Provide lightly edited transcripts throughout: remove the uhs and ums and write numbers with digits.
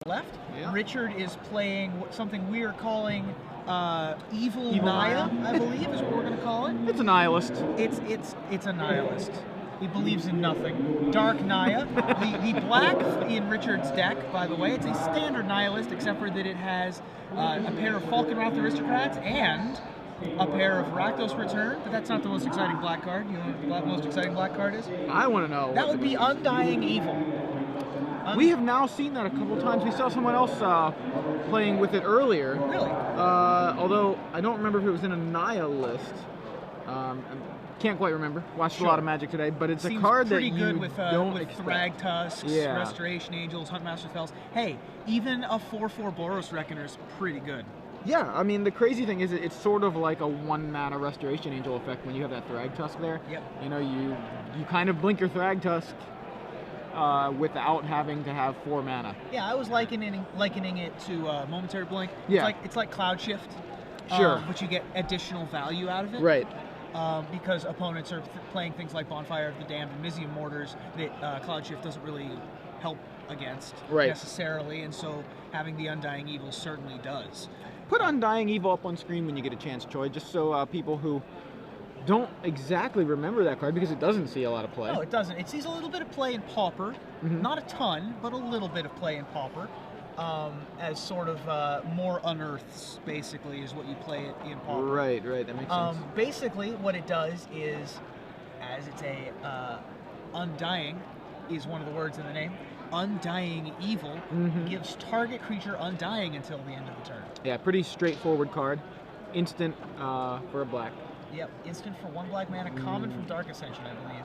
left. Yeah. Richard is playing something we are calling Evil Naya, I believe is what we're going to call it. It's a nihilist. It's a nihilist. He believes in nothing. Dark Naya. The black in Richard's deck, by the way, it's a standard nihilist, except for that it has a pair of Falkenrath Aristocrats and a pair of Rakdos Return, but that's not the most exciting black card. You know what the most exciting black card is? I want to know. That would be Undying Evil. We have now seen that a couple times. We saw someone else playing with it earlier. Really? Although I don't remember if it was in a nihilist. Can't quite remember. Watched a lot of Magic today, but it's Seems a card that pretty you good with don't expect. Thrag Tusks, Yeah. Restoration Angels, Huntmaster Fells. Hey, even a 4/4 Boros Reckoner's pretty good. Yeah, I mean, the crazy thing is it's sort of like a 1-mana Restoration Angel effect when you have that Thrag Tusk there. Yep. You know, you kind of blink your Thrag Tusk without having to have 4 mana. Yeah, I was likening it to Momentary Blink. Yeah. It's like Cloud Shift. Sure. But you get additional value out of it. Right. Because opponents are playing things like Bonfire of the Damned and Mizium Mortars that Cloud Shift doesn't really help against necessarily, and so having the Undying Evil certainly does. Put Undying Evil up on screen when you get a chance, Troy, just so people who don't exactly remember that card, because it doesn't see a lot of play. No, it doesn't. It sees a little bit of play in Pauper. Not a ton, but a little bit of play in Pauper. As sort of more unearths, basically, is what you play it in Pauper. Right, that makes sense. Basically, what it does is, as it's a Undying is one of the words in the name, Undying Evil gives target creature Undying until the end of the turn. Yeah, pretty straightforward card. Instant for a black. Yep, instant for 1 black mana, common from Dark Ascension, I believe.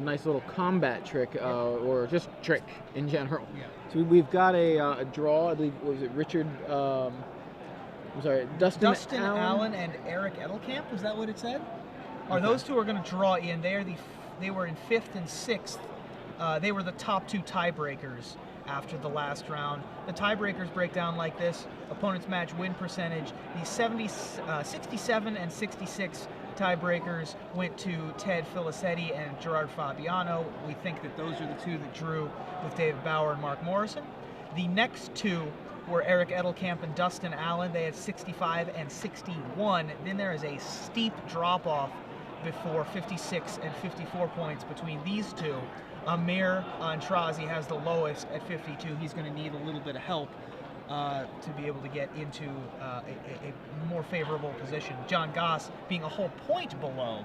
Nice little combat trick, or just trick in general. Yeah. So we've got a draw. I believe, was it Richard? I'm sorry, Dustin Allen and Eric Edelkamp. Was that what it said? Or those two are going to draw in? They were in 5th and 6th. They were the top 2 tiebreakers after the last round. The tiebreakers break down like this: opponents match win percentage. The 67 and 66 tiebreakers went to Ted Filicetti and Gerard Fabiano. We think that those are the 2 that drew with David Bauer and Mark Morrison. The next 2 were Eric Edelkamp and Dustin Allen. They had 65 and 61. Then there is a steep drop-off before 56 and 54 points between these 2. Amir Antrazi has the lowest at 52. He's going to need a little bit of help to be able to get into a more favorable position. John Goss, being a whole point below,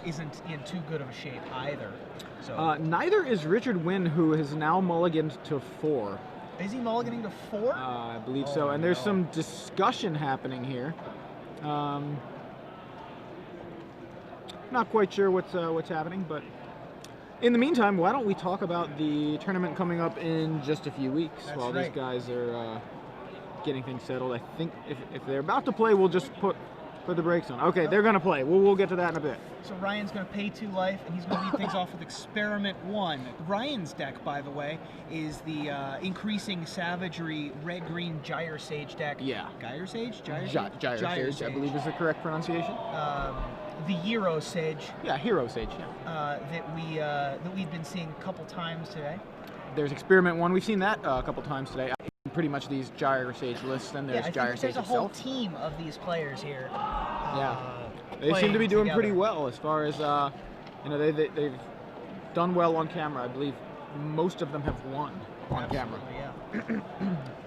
isn't in too good of a shape either. So neither is Richard Nguyen, who has now mulliganed to 4. Is he mulliganing to 4? I believe so, and there's some discussion happening here. Not quite sure what's happening, but in the meantime, why don't we talk about the tournament coming up in just a few weeks while these guys are getting things settled. I think if they're about to play, we'll just put the brakes on. Okay, they're going to play. We'll get to that in a bit. So Ryan's going to pay 2 life, and he's going to lead things off with Experiment 1. Ryan's deck, by the way, is the Increasing Savagery Red-Green Gyre Sage deck. Yeah. Gyre Sage? Gyre Sage, I believe is the correct pronunciation. The Hero Sage. Yeah, Hero Sage, yeah. That we've been seeing a couple times today. There's Experiment 1. We've seen that a couple times today. Pretty much these Gyre Sage lists. Then there's Gyre Sage itself. There's a whole team of these players here. They seem to be doing pretty well as far as they've done well on camera. I believe most of them have won on camera. Yeah.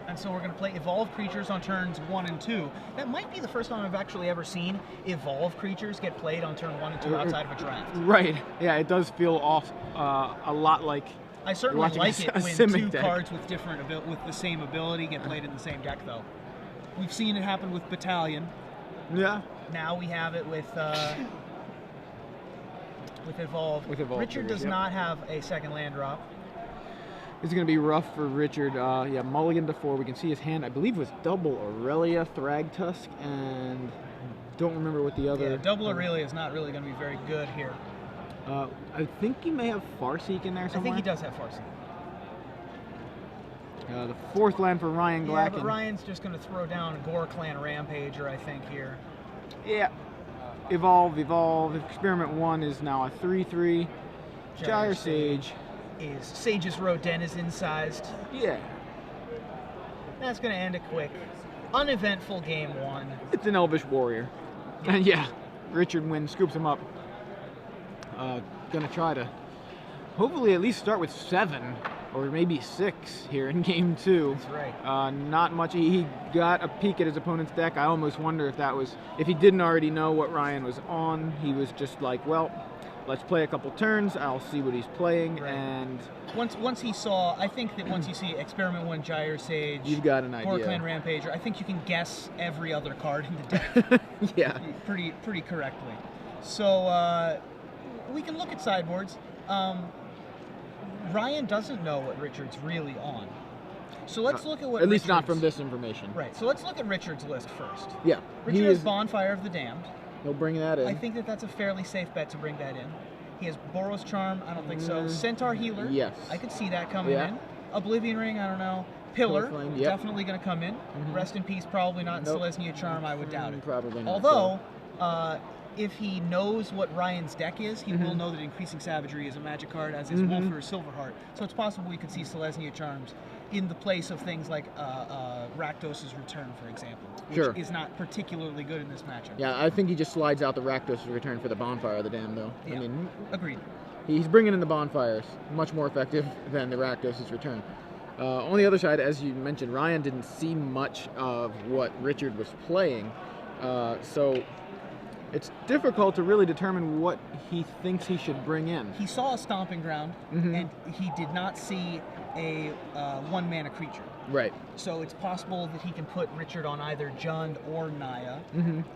And so we're going to play Evolve Creatures on turns 1 and 2. That might be the first time I've actually ever seen Evolve Creatures get played on turn 1 and 2 outside of a draft. Right. Yeah, it does feel off a lot like. I certainly like it when 2 deck. cards with with the same ability get played in the same deck, though. We've seen it happen with Battalion. Yeah. Now we have it with Evolve. Richard does not have a second land drop. This is going to be rough for Richard. Yeah, mulligan to 4. We can see his hand, I believe, was double Aurelia, Thrag Tusk, and don't remember what the other. Yeah, double Aurelia is not really going to be very good here. I think he may have Farseek in there somewhere. I think he does have Farseek. The 4th land for Ryan Glackin. Yeah, but Ryan's just going to throw down Gore Clan Rampager, I think, here. Yeah. Evolve. Experiment 1 is now a 3/3. Gyre Sage. Is Sage's Row Denizen sized. Yeah. That's going to end a quick, uneventful game 1. It's an Elvish Warrior. And yeah, Richard Nguyen scoops him up. Gonna try to hopefully at least start with 7 or maybe 6 here in game 2. That's right. Not much. He got a peek at his opponent's deck. I almost wonder if he didn't already know what Ryan was on. He was just like, well, let's play a couple turns. I'll see what he's playing. Right. And once he saw, I think that once you see Experiment 1, Gyre Sage, you've got an idea. Clan Rampager, I think you can guess every other card in the deck. Yeah. Pretty correctly. So we can look at sideboards. Ryan doesn't know what Richard's really on. So let's look at what at least not from this information. Right. So let's look at Richard's list first. Yeah. Richard has Bonfire of the Damned. He'll bring that in. I think that's a fairly safe bet to bring that in. He has Boros Charm. I don't think so. Centaur Healer. Yes. I could see that coming in. Oblivion Ring. I don't know. Pillar. Flame, yep. Definitely going to come in. Rest in Peace. Probably not. Nope. Selesnya Charm. I would doubt it. Probably not. Although, if he knows what Ryan's deck is, he will know that Increasing Savagery is a magic card, as is Wolf or Silverheart. So it's possible we could see Selesnya Charms in the place of things like Rakdos' Return, for example, which is not particularly good in this matchup. Yeah, I think he just slides out the Rakdos' Return for the Bonfire of the Damned, though. Yeah. I mean, agreed. He's bringing in the Bonfires, much more effective than the Rakdos' Return. On the other side, as you mentioned, Ryan didn't see much of what Richard was playing, so it's difficult to really determine what he thinks he should bring in. He saw a Stomping Ground, and he did not see a 1-mana creature. Right. So it's possible that he can put Richard on either Jund or Naya,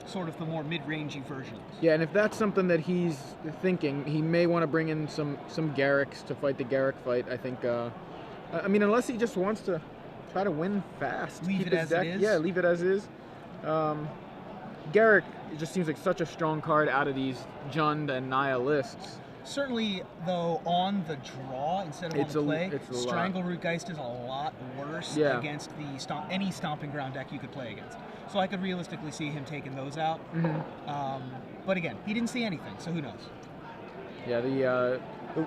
sort of the more mid-rangey versions. Yeah, and if that's something that he's thinking, he may want to bring in some Garriks to fight the Garrick fight. I think. I mean, unless he just wants to try to win fast, leave it as it is. Yeah, leave it as is. Garrick just seems like such a strong card out of these Jund and Naya lists. Certainly, though, on the draw instead of on the play, Strangleroot Geist is a lot worse against the any Stomping Ground deck you could play against. So I could realistically see him taking those out. But again, he didn't see anything, so who knows? Yeah, the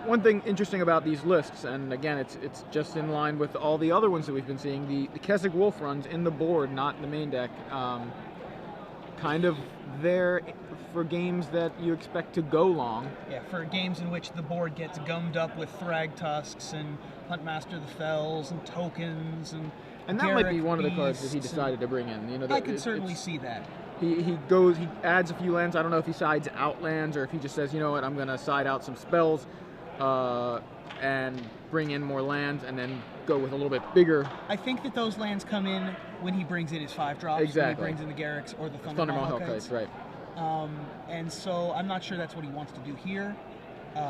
one thing interesting about these lists, and again, it's just in line with all the other ones that we've been seeing, the Kessig Wolf runs in the board, not in the main deck. Kind of there for games that you expect to go long. Yeah, for games in which the board gets gummed up with Thrag Tusks and Huntmaster the Fells and tokens and that might be one of the cards that he decided to bring in. You know, I could certainly see that. He adds a few lands. I don't know if he sides out lands or if he just says, you know what, I'm going to side out some spells and bring in more lands and then go with a little bit bigger. I think that those lands come in when he brings in his 5-drops. Exactly. When he brings in the Garriks or the Thundermaw Hellkites, right. And so I'm not sure that's what he wants to do here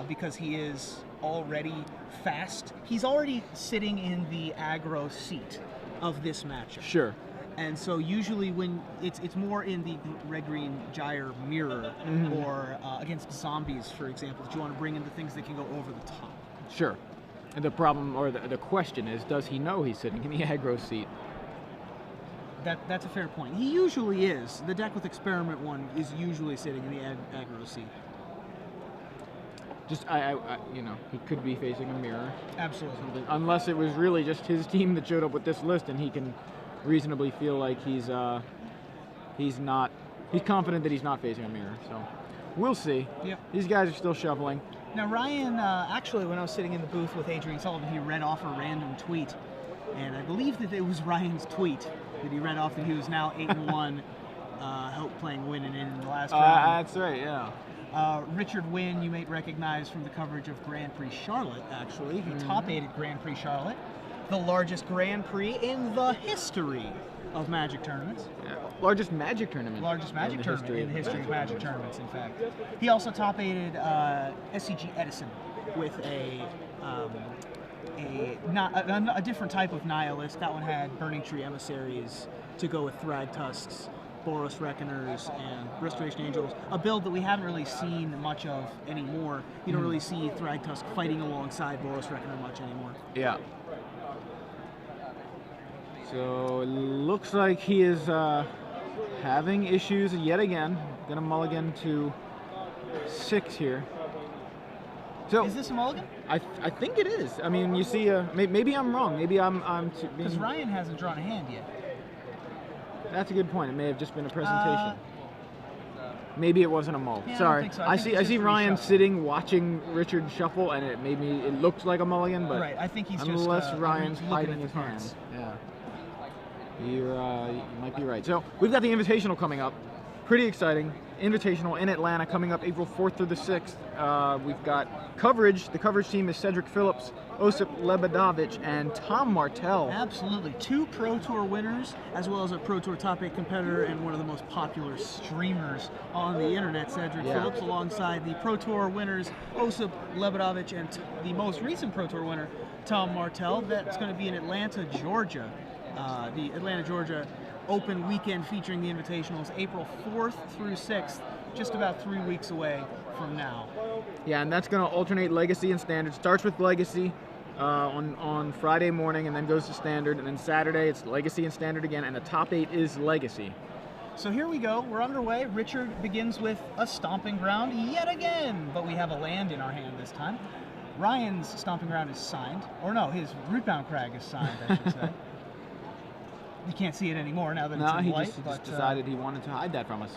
because he is already fast. He's already sitting in the aggro seat of this matchup. Sure. And so usually when it's more in the red-green Gyre mirror or against zombies, for example, that you want to bring in the things that can go over the top. Sure. And the problem, or the question is, does he know he's sitting in the aggro seat? That's a fair point. He usually is. The deck with Experiment 1 is usually sitting in the aggro seat. Just, you know, he could be facing a mirror. Absolutely. Unless it was really just his team that showed up with this list, and he can reasonably feel like he's confident that he's not facing a mirror. So we'll see. Yep. These guys are still shoveling. Now Ryan, actually, when I was sitting in the booth with Adrian Sullivan, he read off a random tweet, and I believe that it was Ryan's tweet that he read off that he was now 8-1, playing Nguyen in the last round. That's right. Yeah. Richard Nguyen, you may recognize from the coverage of Grand Prix Charlotte, actually. He top-8 Grand Prix Charlotte, the largest Grand Prix in the history of Magic tournaments. Yeah. Largest Magic tournament. Largest Magic tournament in the history of Magic tournaments, in fact. He also top-8 SCG Edison with a different type of nihilist. That one had Burning Tree Emissaries to go with Thrag Tusks, Boros Reckoners, and Restoration Angels, a build that we haven't really seen much of anymore. You don't really see Thrag Tusk fighting alongside Boros Reckoner much anymore. Yeah. So it looks like he is having issues yet again. Gonna mulligan to 6 here. So is this a mulligan? I think it is. I mean, you see, maybe I'm wrong. Maybe I'm Because Ryan hasn't drawn a hand yet. That's a good point. It may have just been a presentation. Maybe it wasn't a mull. Yeah, Sorry. I don't think so. I see Ryan reshuffling. Sitting watching Richard shuffle, and it looked like a mulligan, but right. I think he's unless just Ryan's looking hiding at his the cards. hand. Yeah. You might be right. So we've got the Invitational coming up. Pretty exciting. Invitational in Atlanta coming up April 4th through the 6th. We've got coverage. The coverage team is Cedric Phillips, Osip Lebedovich, and Tom Martell. Absolutely. 2 Pro Tour winners, as well as a Pro Tour top 8 competitor and one of the most popular streamers on the internet, Cedric Phillips, alongside the Pro Tour winners, Osip Lebedovich, and the most recent Pro Tour winner, Tom Martell. That's going to be in Atlanta, Georgia. The Atlanta, Georgia Open weekend featuring the Invitationals, April 4th through 6th, just about 3 weeks away from now. Yeah, and that's going to alternate Legacy and Standard. Starts with Legacy on Friday morning, and then goes to Standard, and then Saturday it's Legacy and Standard again, and the top 8 is Legacy. So here we go. We're underway. Richard begins with a Stomping Ground yet again, but we have a land in our hand this time. Ryan's Stomping Ground is signed, or no, his Rootbound Crag is signed, I should say. You can't see it anymore now that it's in white. He just decided he wanted to hide that from us.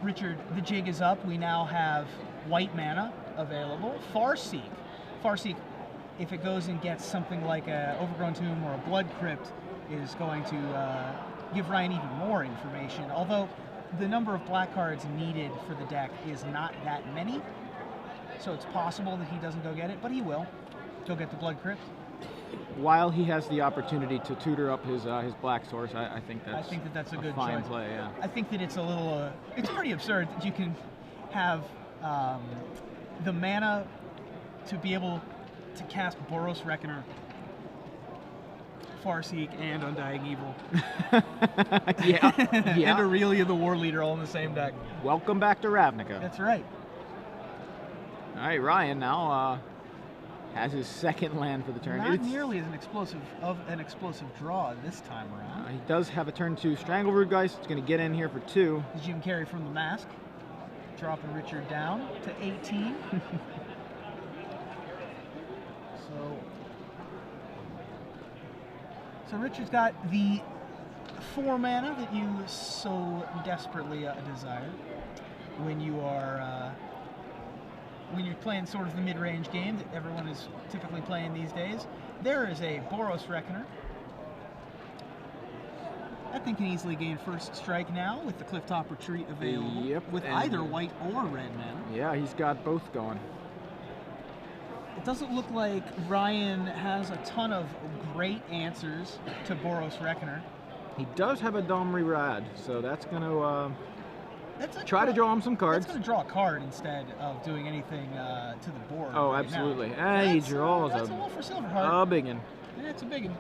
Richard, the jig is up. We now have white mana available. Farseek, if it goes and gets something like a Overgrown Tomb or a Blood Crypt, is going to give Ryan even more information. Although the number of black cards needed for the deck is not that many, so it's possible that he doesn't go get it, but he will. Go get the Blood Crypt. While he has the opportunity to tutor up his black source, I think that's a good fine choice. play. Yeah. I think that it's a little, it's pretty absurd that you can have the mana to be able to cast Boros Reckoner, Farseek, and Undying Evil. yeah. And Aurelia the War Leader all in the same deck. Welcome back to Ravnica. That's right. All right, Ryan now has his second land for the turn. Not nearly as an explosive draw this time around. He does have a turn 2 Strangleroot Geist. It's going to get in here for 2. Jim Carrey from the Mask, dropping Richard down to 18. So Richard's got the 4 mana that you so desperately desire when you are when you're playing sort of the mid-range game that everyone is typically playing these days. There is a Boros Reckoner. That thing can easily gain first strike now with the Clifftop Retreat available, with either white or red mana. Yeah, he's got both going. It doesn't look like Ryan has a ton of great answers to Boros Reckoner. He does have a Domri Rad, so that's going to try to draw him some cards. That's going to draw a card instead of doing anything to the board. Oh, right absolutely. Now. And he draws that's a Wolf for Silverheart. A big one. Yeah, it's a big one.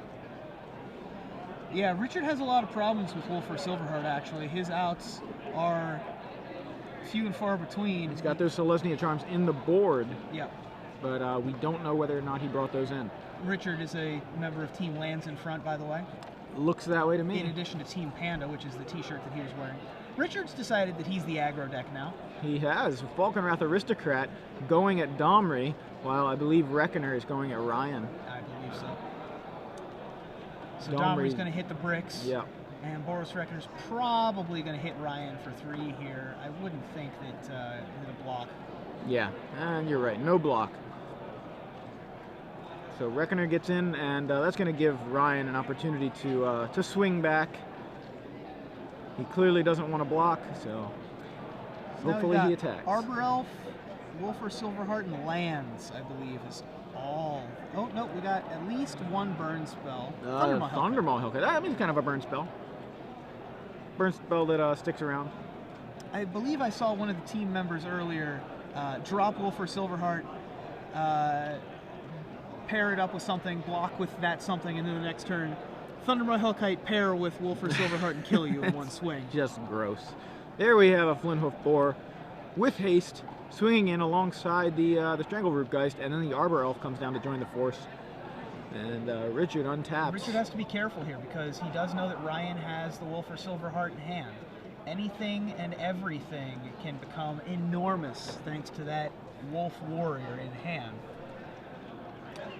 Yeah, Richard has a lot of problems with Wolf for Silverheart, actually. His outs are few and far between. He's got those Selesnya Charms in the board. Yep. But we don't know whether or not he brought those in. Richard is a member of Team Lands in Front, by the way. Looks that way to me. In addition to Team Panda, which is the t-shirt that he was wearing. Richard's decided that he's the aggro deck now. He has. Falconwrath Aristocrat going at Domri, while I believe Reckoner is going at Ryan. I believe so. So Domri's going to hit the bricks. Yeah. And Boros Reckoner's probably going to hit Ryan for 3 here. I wouldn't think that a block. Yeah, and you're right. No block. So Reckoner gets in, and that's going to give Ryan an opportunity to swing back. He clearly doesn't want to block, so hopefully he attacks. Arbor Elf, Wolf for Silverheart, and Lands, I believe, is all. Oh, no, we got at least 1 burn spell. Thundermaw Hellcat. That means kind of a burn spell. Burn spell that sticks around. I believe I saw one of the team members earlier drop Wolf for Silverheart, pair it up with something, block with that something, and then the next turn, Thundermaw Hellkite pair with Wolf for Silverheart and kill you in one swing. Just gross. There we have a Flinthoof Boar with haste, swinging in alongside the Strangleroot Geist, and then the Arbor Elf comes down to join the force. And Richard untaps. Richard has to be careful here because he does know that Ryan has the Wolf for Silverheart in hand. Anything and everything can become enormous thanks to that Wolf Warrior in hand.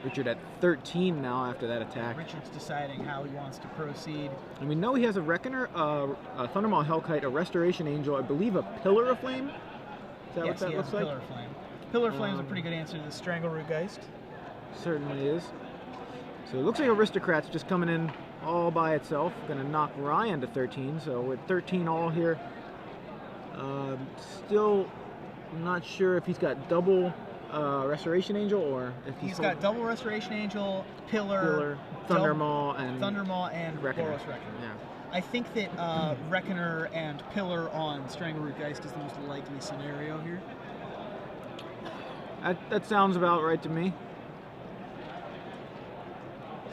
Richard at 13 now after that attack. Richard's deciding how he wants to proceed. And we know he has a Reckoner, a Thundermaw Hellkite, a Restoration Angel, I believe a Pillar of Flame. Is that what that looks like? Pillar of Flame. Pillar of Flame is a pretty good answer to the Strangleroot Geist. Certainly is. So it looks like Aristocrat's just coming in all by itself. Going to knock Ryan to 13. So with 13 all here, still not sure if he's got double Restoration Angel or if he's got double Restoration Angel, Pillar, Thundermaw, and Reckoner. Boros Reckoner. Yeah. I think that Reckoner and Pillar on Strangleroot Geist is the most likely scenario here. That sounds about right to me.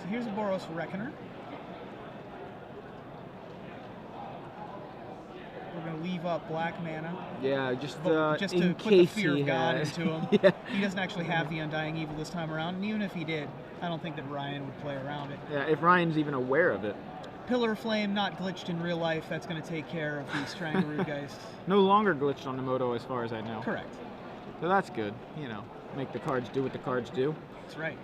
So here's a Boros Reckoner. We're going to leave up black mana. Yeah, just to in put the case fear he of God has. into him. Yeah. He doesn't actually have the Undying Evil this time around, and even if he did, I don't think that Ryan would play around it. Yeah, if Ryan's even aware of it. Pillar of Flame, not glitched in real life. That's going to take care of the Strangleroot Geist. No longer glitched on the Moto as far as I know. Correct. So that's good. You know, make the cards do what the cards do. That's right.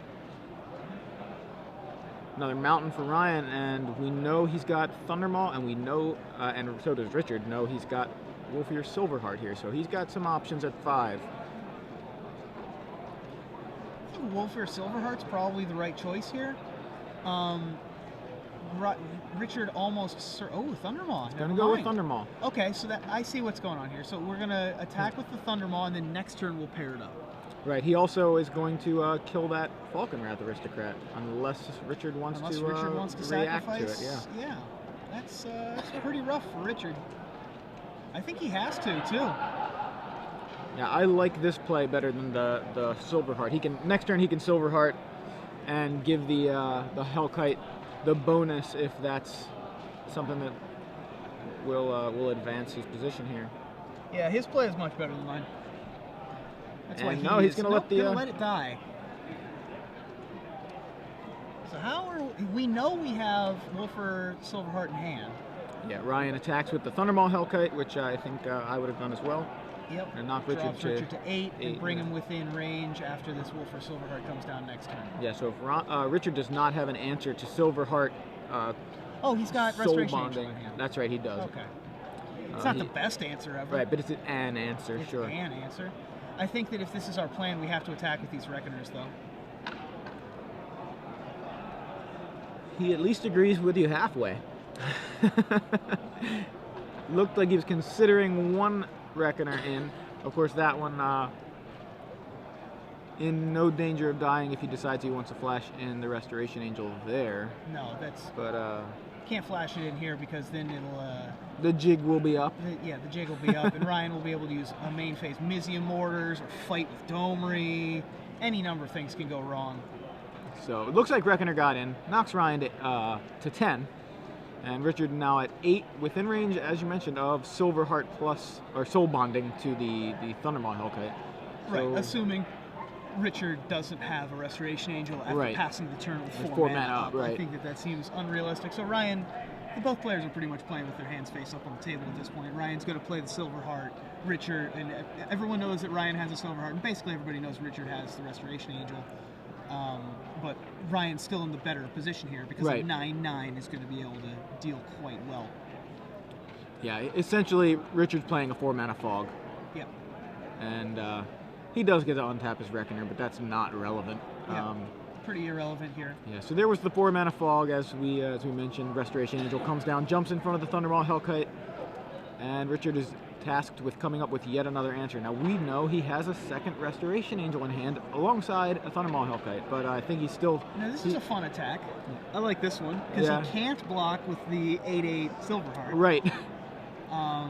Another mountain for Ryan, and we know he's got Thundermaw, and we know, and so does Richard, know he's got Wolfear Silverheart here, so he's got some options at 5. I think Wolfear Silverheart's probably the right choice here. Richard almost... Oh, Thundermaw. Gonna go with Thundermaw. Okay, so that I see what's going on here. So we're going to attack with the Thundermaw, and then next turn we'll pair it up. Right, he also is going to kill that Falconwrath Aristocrat, unless Richard wants to react sacrifice. to it. Yeah. Yeah, that's pretty rough for Richard. I think he has to, too. Yeah, I like this play better than the Silverheart. He can next turn he can Silverheart and give the Hellkite the bonus if that's something that will advance his position here. Yeah, his play is much better than mine. That's why he's going to let it die. So we know we have Wolfear Silverheart in hand. Yeah, Ryan attacks with the Thundermaw Hellkite, which I think I would have done as well. Yep. And knock Richard to 8 and bring him within range after this Wolfear Silverheart comes down next turn. Yeah, so if Richard does not have an answer to Silverheart, he's got soul Restoration bonding. Angel in hand. That's right, he does. Okay. It's not the best answer ever. Right, but it's an answer, it's sure. An answer. I think that if this is our plan, we have to attack with these Reckoners, though. He at least agrees with you halfway. Looked like he was considering one Reckoner in. Of course, that one in no danger of dying if he decides he wants to flash in the Restoration Angel there. No, that's... But, can't flash it in here because then it'll... the jig will be up. The jig will be up, and Ryan will be able to use a main phase Mizium Mortars or fight with Domery. Any number of things can go wrong. So it looks like Reckoner got in, knocks Ryan to 10, and Richard now at 8 within range, as you mentioned, of Silverheart plus, or soul bonding to the Thundermaw Hellkite. Right, assuming Richard doesn't have a Restoration Angel after passing the turn with 4 mana up. Right. I think that seems unrealistic. So Ryan, both players are pretty much playing with their hands face up on the table at this point. Ryan's going to play the Silverheart. Richard, and everyone knows that Ryan has a Silverheart, and basically everybody knows Richard has the Restoration Angel. But Ryan's still in the better position here because a 9/9 is going to be able to deal quite well. Yeah, essentially Richard's playing a 4-mana Fog. Yep. And he does get to untap his Reckoner, but that's not relevant. Yeah, pretty irrelevant here. Yeah, so there was the 4-mana Fog, as we mentioned. Restoration Angel comes down, jumps in front of the Thundermaw Hellkite, and Richard is tasked with coming up with yet another answer. Now, we know he has a second Restoration Angel in hand alongside a Thundermaw Hellkite, but I think he's still... Now, this is a fun attack. I like this one, because he can't block with the 8/8 Silverheart. Right. I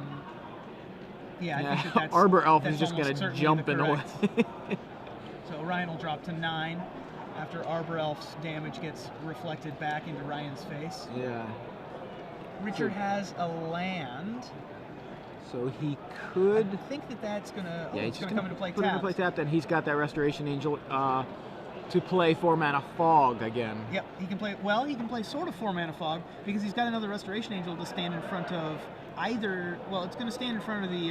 think that's... Arbor Elf is just going to jump in away. So Ryan will drop to 9 after Arbor Elf's damage gets reflected back into Ryan's face. Yeah. Richard has a land... So he could... I think that's going to he's come into play tapped. Put into play tapped, and he's got that Restoration Angel to play 4-mana Fog again. Yep, he can play sort of 4-mana Fog because he's got another Restoration Angel to stand in front of either... Well, it's going to stand in front of the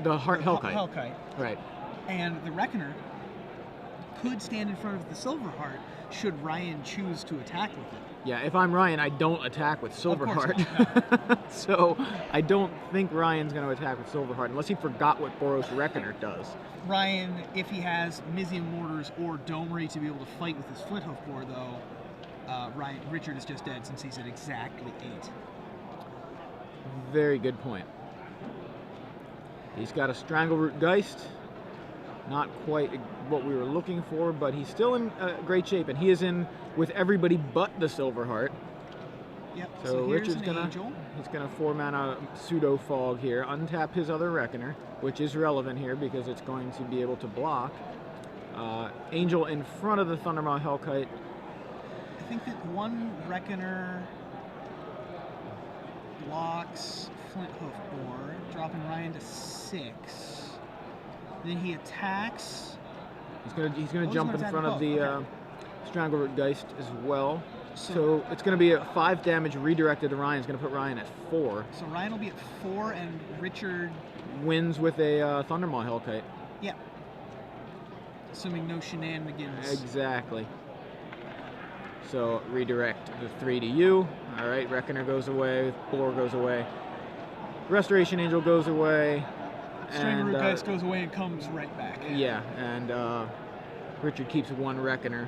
Hellkite. Hellkite. Right. And the Reckoner could stand in front of the Silverheart should Ryan choose to attack with it. Yeah, if I'm Ryan, I don't attack with Silverheart. No. So I don't think Ryan's going to attack with Silverheart unless he forgot what Boros Reckoner does. Ryan, if he has Mizium Mortars or Domery to be able to fight with his Flithoof Boar, though, Richard is just dead since he's at exactly 8. Very good point. He's got a Strangleroot Geist. Not quite what we were looking for, but he's still in great shape, and he is in with everybody but the Silverheart. Yep. So here's Richard's he's gonna 4-mana pseudo fog here, untap his other Reckoner, which is relevant here because it's going to be able to block. Angel in front of the Thundermaw Hellkite. I think that one Reckoner blocks Flinthoof Boar, dropping Ryan to 6. Then he attacks. He's gonna jump in front of the Strangleroot Geist as well. So it's going to be a 5 damage redirected to Ryan. It's going to put Ryan at 4. So Ryan will be at 4, and Richard wins with a Thundermaw Hellkite. Yeah. Assuming no shenanigans. Exactly. So redirect the 3 to you. All right, Reckoner goes away. Boar goes away. Restoration Angel goes away. Strangleroot Geist goes away and comes right back. Yeah, and Richard keeps 1 Reckoner.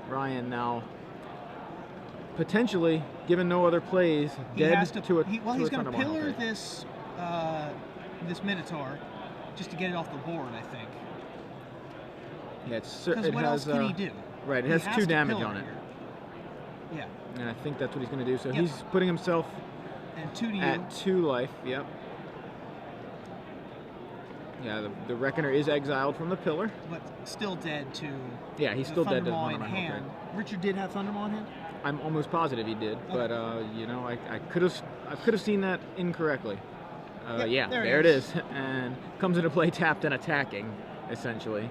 Ryan now potentially, given no other plays, dead to a he's going to pillar this this Minotaur just to get it off the board, I think. Yeah, because what else can he do? Right, it has 2 damage on it. Yeah. And I think that's what he's going to do. So he's putting himself at 2 life. Yep. Yeah, the Reckoner is exiled from the pillar. But still dead to... Yeah, he's still dead to Thundermaw in hand. Richard did have Thundermaw in hand? I'm almost positive he did, but you know, I could have seen that incorrectly. Yeah, there it is. And comes into play tapped and attacking, essentially.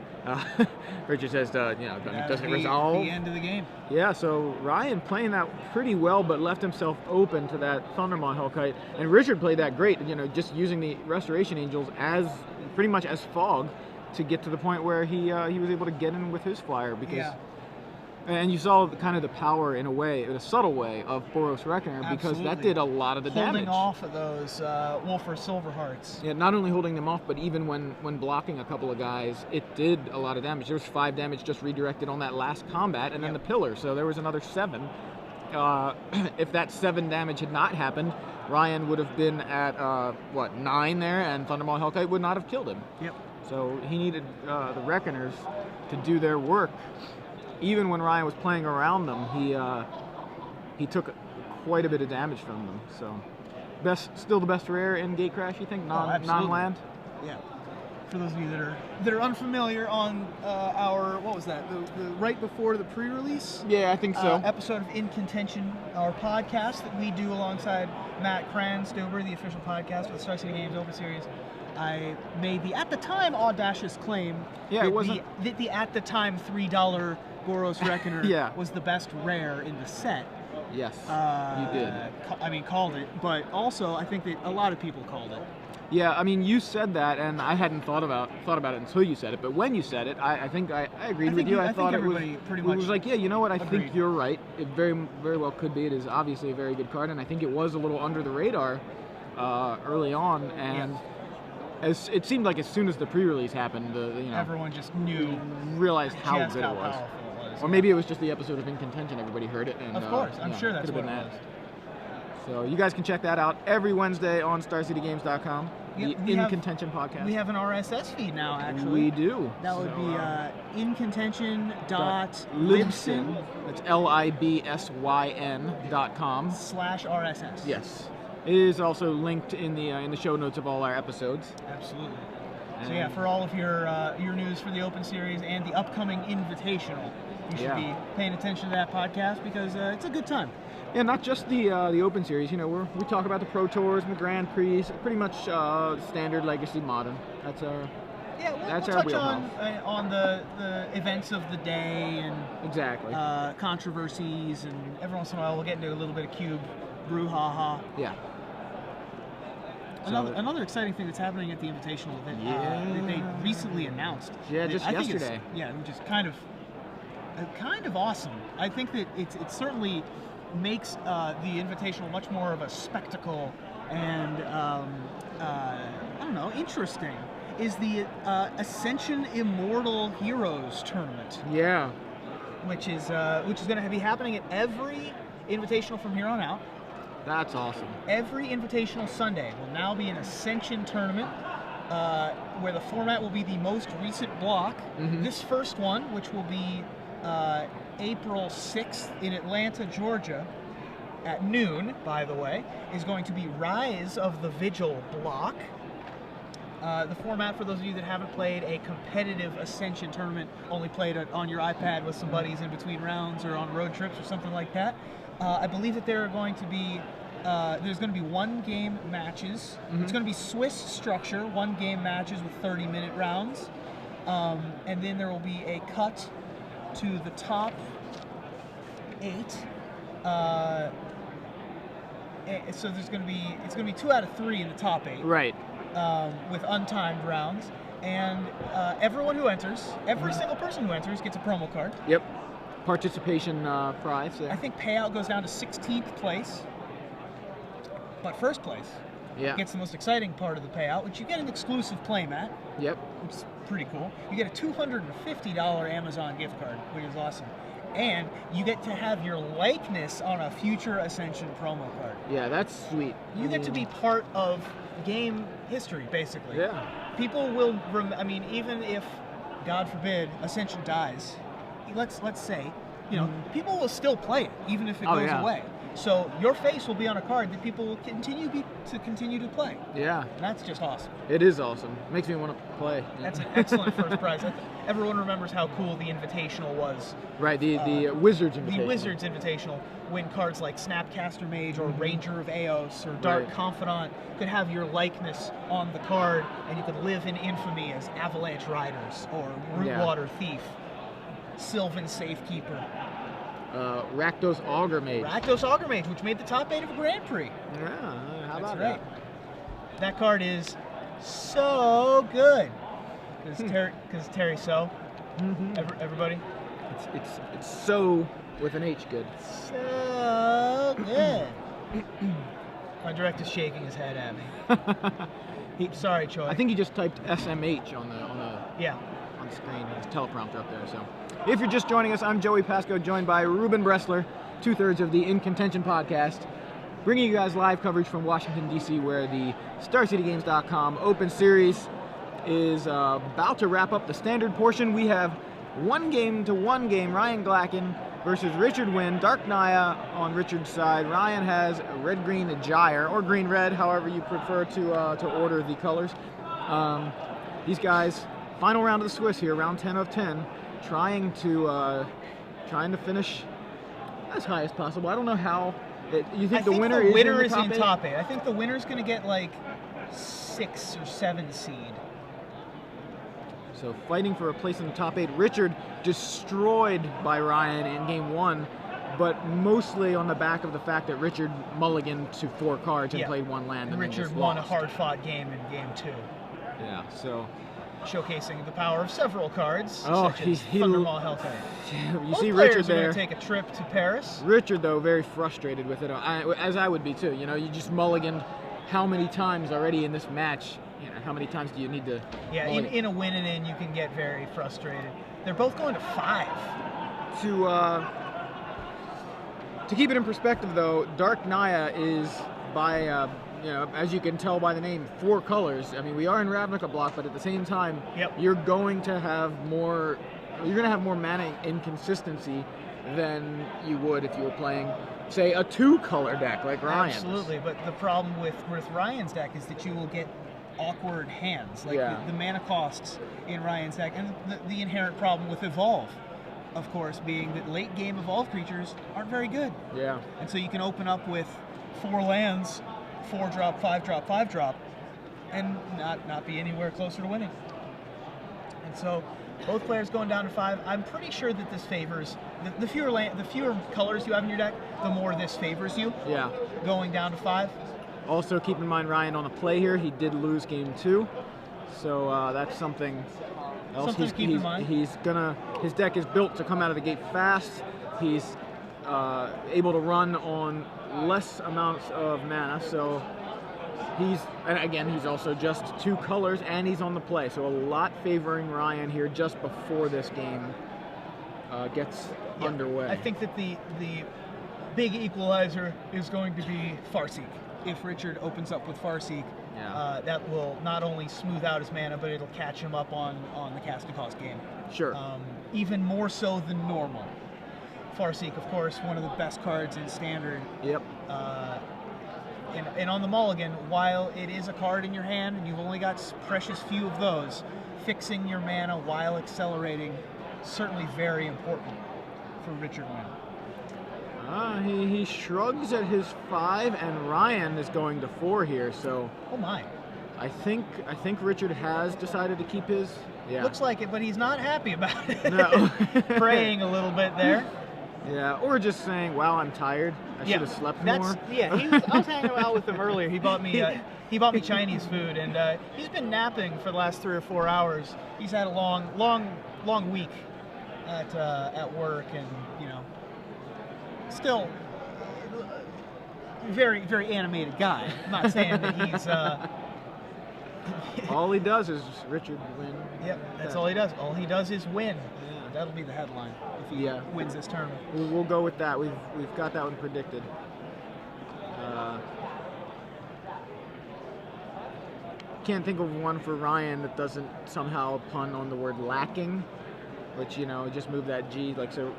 Richard says, you know, does it resolve? The end of the game. Yeah, so Ryan playing that pretty well, but left himself open to that Thundermaw Hellkite. And Richard played that great, you know, just using the Restoration Angels as pretty much as fog to get to the point where he was able to get in with his flyer because. Yeah. And you saw kind of the power in a way, in a subtle way, of Boros Reckoner because that did a lot of the damage. Holding off of those Wolfer Silverhearts. Yeah, not only holding them off, but even when blocking a couple of guys, it did a lot of damage. There was 5 damage just redirected on that last combat, and then the pillar, so there was another 7. If that 7 damage had not happened, Ryan would have been at, 9 there, and Thundermaw Hellkite would not have killed him. Yep. So he needed the Reckoners to do their work. Even when Ryan was playing around them, he took quite a bit of damage from them. So, still the best rare in Gatecrash, you think? Non-land? Yeah. For those of you that are unfamiliar, on our what was that? The right before the pre-release? Yeah, I think so. Episode of In Contention, our podcast that we do alongside Matt Kranstober, the official podcast for the Star City Games Open Series. I made the at the time audacious claim that the at the time $3 Boros Reckoner was the best rare in the set. Yes, you did. I mean, called it, but also I think that a lot of people called it. Yeah, I mean, you said that, and I hadn't thought about it until you said it. But when you said it, I think I agreed with you. I thought it was pretty much. It was like, yeah, you know what? I think you're right. It very well could be. It is obviously a very good card, and I think it was a little under the radar early on, and. Yeah. As it seemed like as soon as the pre-release happened, everyone just realized how good it was. Or maybe it was just the episode of In Contention. Everybody heard it, and of course, I'm sure that's what it was. So you guys can check that out every Wednesday on StarCityGames.com. The In Contention podcast. We have an RSS feed now, actually. We do. That would be incontention.libsyn. That's LIBSYN.com /RSS. Yes. It is also linked in the show notes of all our episodes. Absolutely. So yeah, for all of your news for the Open Series and the upcoming Invitational, you should be paying attention to that podcast because it's a good time. Yeah, not just the Open Series. You know, we talk about the Pro Tours and the Grand Prix, pretty much standard Legacy Modern. That's our we'll touch on the events of the day and controversies, and every once in a while we'll get into a little bit of Cube brouhaha. Yeah. Another exciting thing that's happening at the Invitational that they recently announced. Yeah, just yesterday. Which is kind of awesome. I think that it certainly makes the Invitational much more of a spectacle and I don't know, interesting. Is the Ascension Immortal Heroes tournament? Yeah. Which is going to be happening at every Invitational from here on out. That's awesome. Every Invitational Sunday will now be an Ascension tournament where the format will be the most recent block. This first one, which will be April 6th in Atlanta, Georgia, at noon, by the way, is going to be Rise of the Vigil block. The format, for those of you that haven't played a competitive Ascension tournament, only played it on your iPad with some buddies in between rounds or on road trips or something like that, I believe that there are going to be there's going to be 1-game matches. It's going to be Swiss structure, 1-game matches with 30-minute rounds, and then there will be a cut to the top 8. So it's going to be 2 out of 3 in the top 8. Right. With untimed rounds, and everyone who enters, every single person who enters gets a promo card. Yep. Participation prize there. I think payout goes down to 16th place, but first place gets the most exciting part of the payout, which you get an exclusive playmat. Yep. Which is pretty cool. You get a $250 Amazon gift card, which is awesome. And you get to have your likeness on a future Ascension promo card. Yeah, that's sweet. You get to be part of game history, basically. Yeah. People will, even if, God forbid, Ascension dies, let's say, people will still play it, even if it goes away. So your face will be on a card that people will continue to play. Yeah. And that's just awesome. It is awesome. Makes me want to play. That's an excellent first prize. Everyone remembers how cool the Invitational was. Right, the Wizards Invitational. The Wizards Invitational, when cards like Snapcaster Mage or Ranger of Eos or Dark Confidant could have your likeness on the card, and you could live in infamy as Avalanche Riders or Rootwater Thief, Sylvan Safekeeper. Rakdos Augur Mage. Rakdos Augur Mage, which made the top 8 of a Grand Prix. Yeah, how about that? That card is so good. Because Terry So. Everybody? It's so with an H good. So good. My director's shaking his head at me. Sorry, Choi. I think he just typed SMH on the screen. His teleprompter up there. So, if you're just joining us, I'm Joey Pasco, joined by Ruben Bressler, 2/3 of the In Contention podcast, bringing you guys live coverage from Washington, D.C., where the StarCityGames.com Open Series is about to wrap up the standard portion. We have 1-game to 1-game Ryan Glackin versus Richard Nguyen. Dark Naya on Richard's side. Ryan has red-green Gyre, or green-red, however you prefer to order the colors. These guys, final round of the Swiss here, round 10 of 10, trying to finish as high as possible. I don't know how. You think the winner is in top 8? I think the winner's going to get like 6 or 7 seed. So fighting for a place in the top 8. Richard destroyed by Ryan in game 1, but mostly on the back of the fact that Richard mulliganed to 4 cards and played 1 land. And Richard won a hard-fought game in game 2. Yeah, so showcasing the power of several cards, such as he Thundermaw Hellfire. You see Richard there. Going to take a trip to Paris. Richard, though, very frustrated with it, as I would be too. You just mulliganed how many times already in this match? How many times do you need to? Yeah, in a win and in, you can get very frustrated. They're both going to 5. To keep it in perspective, though, Dark Naya is by as you can tell by the name, 4 colors. I mean, we are in Ravnica block, but at the same time, you're going to have more. You're going to have more mana inconsistency than you would if you were playing, say, a 2-color deck like Ryan's. Absolutely, but the problem with Ryan's deck is that you will get awkward hands, like the mana costs in Ryan's deck, and the inherent problem with Evolve, of course, being that late game Evolve creatures aren't very good. Yeah. And so you can open up with 4 lands, 4-drop, 5-drop, 5-drop, and not be anywhere closer to winning. And so both players going down to 5. I'm pretty sure that this favors the fewer colors you have in your deck, the more this favors you. Yeah. Going down to 5. Also, keep in mind Ryan on the play here. He did lose game 2, so that's something else. Something to keep in mind. His deck is built to come out of the gate fast. He's able to run on less amounts of mana, so he's also just 2 colors, and he's on the play, so a lot favoring Ryan here just before this game gets underway. I think that the big equalizer is going to be Farseek. If Richard opens up with Farseek, that will not only smooth out his mana, but it'll catch him up on the casting cost game. Sure. Even more so than normal. Farseek, of course, one of the best cards in Standard. Yep. And on the mulligan, while it is a card in your hand and you've only got precious few of those, fixing your mana while accelerating, certainly very important for Richard Nguyen. He shrugs at his 5, and Ryan is going to 4 here, so... Oh my. I think Richard has decided to keep his... Yeah. Looks like it, but he's not happy about it. No. Praying a little bit there. Yeah, or just saying, wow, I'm tired. I should have slept more. Yeah, I was hanging out with him earlier. He bought me Chinese food, and he's been napping for the last 3 or 4 hours. He's had a long week at work, and still very, very animated guy. I'm not saying that he's. All he does is Richard win. Yep, that's all he does. All he does is win. Yeah. That'll be the headline if he wins this tournament. We'll go with that. We've got that one predicted. Can't think of one for Ryan that doesn't somehow pun on the word lacking, which just move that G like so.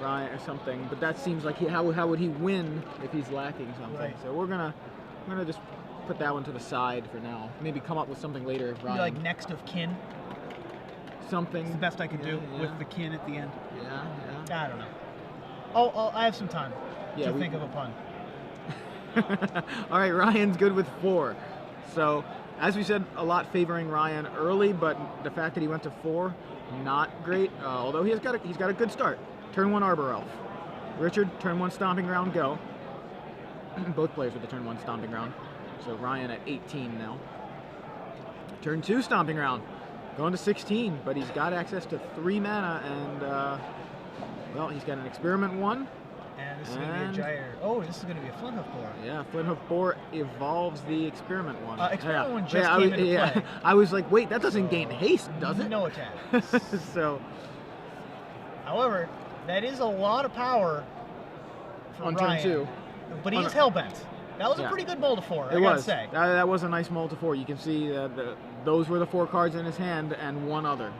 Ryan or something, but that seems like how would he win if he's lacking something? Right. So we're gonna just put that one to the side for now. Maybe come up with something later. Ryan. Like next of kin. Something. It's the best I could do with the kin at the end. Yeah. I don't know. I have some time to think of a pun. All right, Ryan's good with 4. So as we said, a lot favoring Ryan early, but the fact that he went to 4, not great. Although he's got a good start. Turn 1 Arbor Elf. Richard, turn 1 Stomping Ground, go. Both players with the turn 1 Stomping Ground. So Ryan at 18 now. Turn 2 Stomping Ground. Going to 16, but he's got access to 3 mana, and, he's got an Experiment 1. And this is going to be a Gyre. Oh, this is going to be a Flinthoof Boar. Yeah, Flinthoof Boar evolves the Experiment 1. Experiment 1 just came into play. I was like, wait, that doesn't gain haste, does it? No attack. So, however, that is a lot of power for on Ryan, turn 2. But he's hellbent. That was a pretty good mold to 4, I gotta say. That was a nice mold to 4. You can see those were the 4 cards in his hand and one other.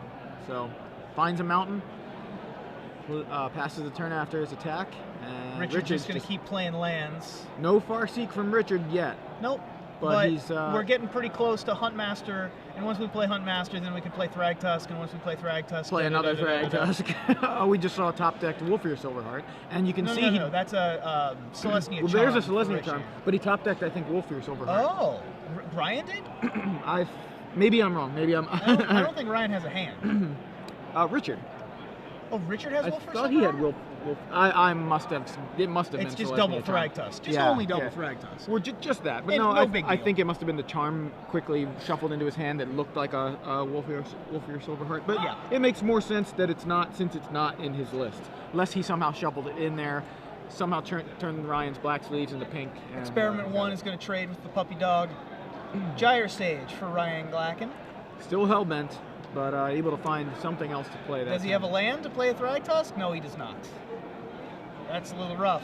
So, finds a mountain, passes the turn after his attack. And Richard's just going to keep playing lands. No Farseek from Richard yet. Nope. But we're getting pretty close to Huntmaster, and once we play Huntmaster, then we can play Thragtusk, and once we play Thragtusk... Play another Thragtusk. Oh, we just saw top-decked Wolfear Silverheart, and you can see... No, that's a Celestia Charm. Well, there's a Celestia Charm, but he top-decked, I think, Wolfear Silverheart. Oh, Ryan did? Maybe I'm wrong. Maybe I'm... I don't think Ryan has a hand. Richard. Oh, Richard has Wolfear Silverheart? I thought he had Wolf. I must have. It must have been. It's just double Thragtusk. Just only double Thragtusk. Or just that. But I think it must have been the charm quickly shuffled into his hand that looked like a Wolfear Silverheart. But it makes more sense that it's not, since it's not in his list. Unless he somehow shuffled it in there, somehow turned Ryan's black sleeves into pink. And, Experiment 1 is going to trade with the puppy dog. Gyre Sage for Ryan Glackin. Still hellbent, but able to find something else to play. Does he have a land to play a Thragtusk? No, he does not. That's a little rough.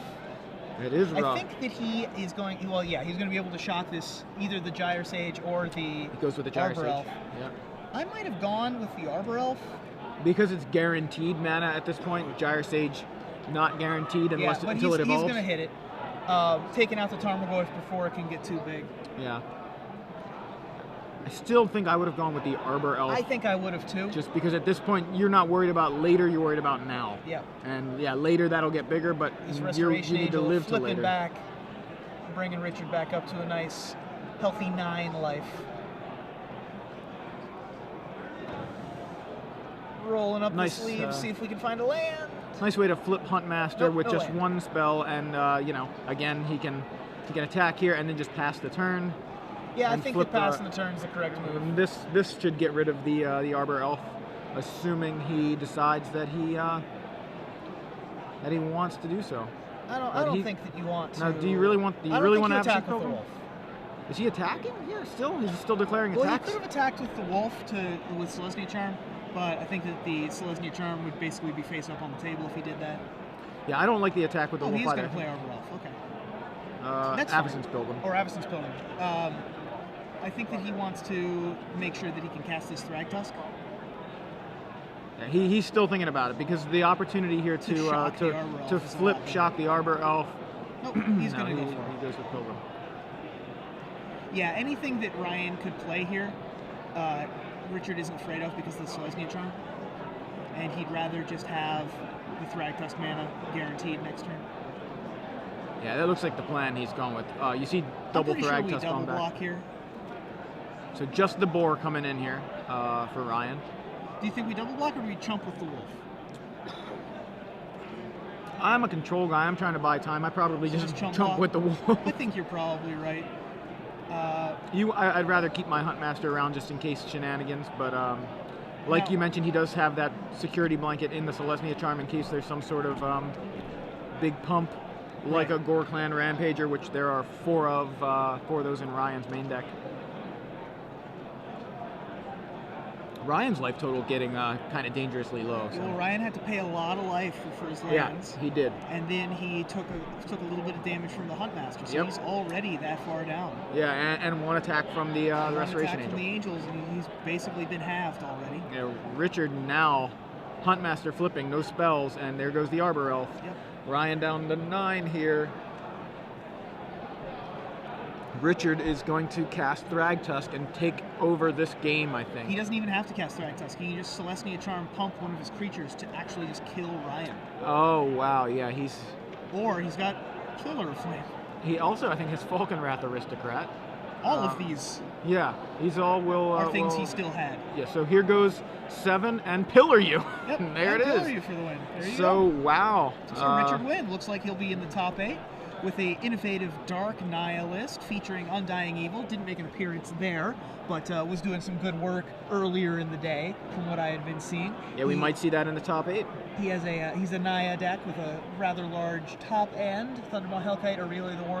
It is rough. I think that he is going... Well, yeah, he's going to be able to shot this, either the Gyre Sage or the He goes with the Gyre Sage. Elf. Yeah. I might have gone with the Arbor Elf. Because it's guaranteed mana at this point. Gyre Sage not guaranteed until it evolves. He's going to hit it. Taking out the Tarmogoyf before it can get too big. Yeah. I still think I would have gone with the Arbor Elf. I think I would have too. Just because at this point, you're not worried about later, you're worried about now. Yeah. And later that'll get bigger, but you need to live to later. Back, bringing Richard back up to a nice, healthy 9 life. Rolling up the sleeves, see if we can find a land. Nice way to flip Huntmaster with just one spell, and again he can He can attack here and then just pass the turn. Yeah, I and think flip that passing the turn is the correct move. And this should get rid of the Arbor Elf, assuming he decides that he wants to do so. I don't think that you want to. Now, do you really want? Do you I don't really think want to you have attack with the wolf. Is he attacking? Yeah, still. He's still declaring Well, attacks. he could have attacked with the wolf with Celestia Charm, but I think that the Celestia Charm would basically be face up on the table if he did that. Yeah, I don't like the attack with the wolf he's either. going to play Arbor Elf. Okay. That's Avacyn's fine. Pilgrim. Or Avacyn's Pilgrim. I think that he wants to make sure that he can cast this Thragtusk. Yeah, he's still thinking about it because the opportunity here to flip shock the Arbor Elf. Nope, he's going to go for it. He goes with Pilgrim. Yeah, anything that Ryan could play here, Richard isn't afraid of because of the Celestia Charm. And he'd rather just have the Thragtusk mana guaranteed next turn. Yeah, that looks like the plan he's gone with. You see double Thragtusk double on back. block here. So just the boar coming in here for Ryan. Do you think we double block or do we chump with the wolf? I'm a control guy. I'm trying to buy time. I probably just chump with the wolf. I think you're probably right. I'd rather keep my Huntmaster around just in case shenanigans, but like you mentioned, he does have that security blanket in the Celestia Charm in case there's some sort of big pump, like a Gore Clan Rampager, which there are four of those in Ryan's main deck. Ryan's life total getting kind of dangerously low. So. Well, Ryan had to pay a lot of life for his lands. Yeah, he did. And then he took a little bit of damage from the Huntmaster, so he's already that far down. Yeah, and one attack from the Restoration Angel. From the Angels, and he's basically been halved already. Yeah, Richard now, Huntmaster flipping, no spells, and there goes the Arbor Elf. Yep. Ryan down to 9 here. Richard is going to cast Thragtusk and take over this game, I think. He doesn't even have to cast Thragtusk. He can just Celestia Charm pump one of his creatures to actually just kill Ryan. Oh, wow, yeah, Or he's got Killer Flame. He also, I think, has Falcon Wrath Aristocrat. All of these. Yeah, these all are things he still had. Yeah, so here goes 7 and Pillar You. Yep, there it is. Pillar You for the win. There you go. So, wow. So Richard Nguyen looks like he'll be in the top 8. With a innovative Dark Nihilist featuring Undying Evil. Didn't make an appearance there, but was doing some good work earlier in the day from what I had been seeing. Yeah, we might see that in the top 8. He has he's a Naya deck with a rather large top end, Thundermaw Hellkite, Aurelia the Warlock.